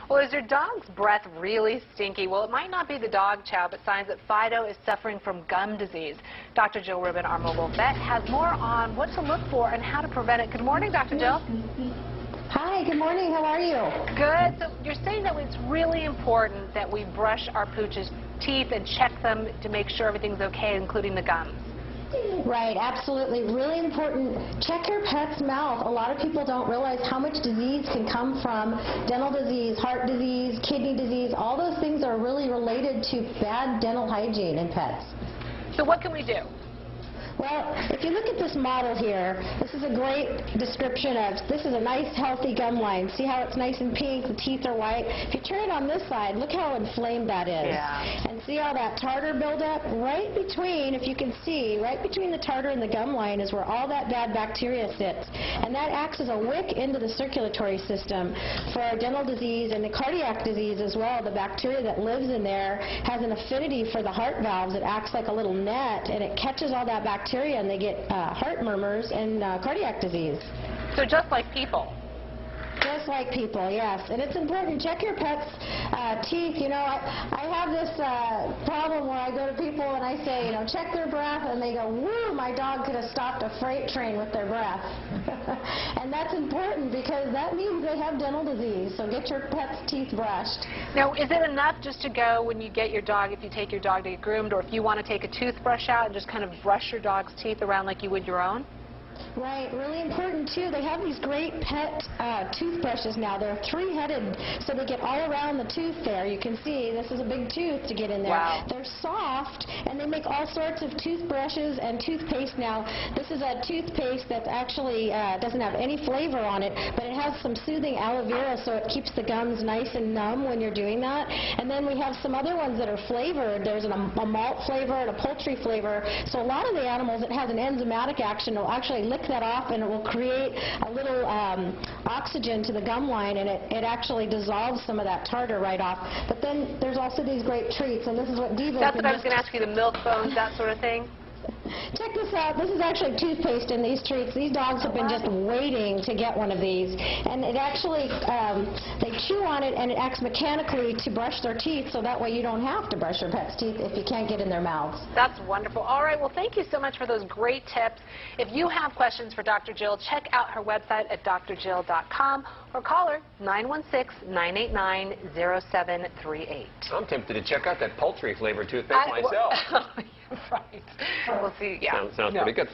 Well, is your dog's breath really stinky? Well, it might not be the dog chow, but signs that Fido is suffering from gum disease. Dr. Jyl Rubin, our mobile vet, has more on what to look for and how to prevent it. Good morning, Dr. Jyl. Hi, good morning. How are you? Good. So you're saying that it's really important that we brush our pooch's teeth and check them to make sure everything's okay, including the gums. Right, absolutely. Really important. Check your pet's mouth. A lot of people don't realize how much disease can come from dental disease, heart disease, kidney disease. All those things are really related to bad dental hygiene in pets. So what can we do? Well, if you look at this model here, this is a great description of, this is a nice healthy gum line. See how it's nice and pink, the teeth are white. If you turn it on this side, look how inflamed that is. Yeah. And see how that tartar buildup right between, if you can see, right between the tartar and the gum line is where all that bad bacteria sits. And that acts as a wick into the circulatory system for our dental disease and the cardiac disease as well. The bacteria that lives in there has an affinity for the heart valves. It acts like a little net, and it catches all that bacteria, and they get heart murmurs and cardiac disease. So just like people? Just like people, yes. And it's important. Check your pet's teeth. You know, I have this problem where I go to people and I say, you know, check their breath, and they go, woo, my dog could have stopped a freight train with their breath. And that's important because that means they have dental disease. So get your pet's teeth brushed. Now, is it enough just to go when you get your dog, if you take your dog to get groomed, or if you want to take a toothbrush out and just kind of brush your dog's teeth around like you would your own? Right, really important too. They have these great pet toothbrushes now. They're three-headed, so they get all around the tooth there. You can see this is a big tooth to get in there. Wow. They're soft, and they make all sorts of toothbrushes and toothpaste now. This is a toothpaste that actually doesn't have any flavor on it, but it has some soothing aloe vera, so it keeps the gums nice and numb when you're doing that. And then we have some other ones that are flavored. There's a malt flavor and a poultry flavor. So a lot of the animals, it has an enzymatic action. It'll actually lick that off, and it will create a little oxygen to the gum line, and it actually dissolves some of that tartar right off. But then there's also these great treats, and this is what Diva. That's what I was going to ask you, the milk bones, that sort of thing? Check this out. This is actually toothpaste in these treats. These dogs have been just waiting to get one of these. And it actually, they chew on it, and it acts mechanically to brush their teeth, so that way you don't have to brush your pet's teeth if you can't get in their mouths. That's wonderful. All right, well, thank you so much for those great tips. If you have questions for Dr. Jyl, check out her website at drjyl.com or call her 916-989-0738. I'm tempted to check out that poultry flavored toothpaste myself. Right. We'll see. Yeah. Sounds pretty good.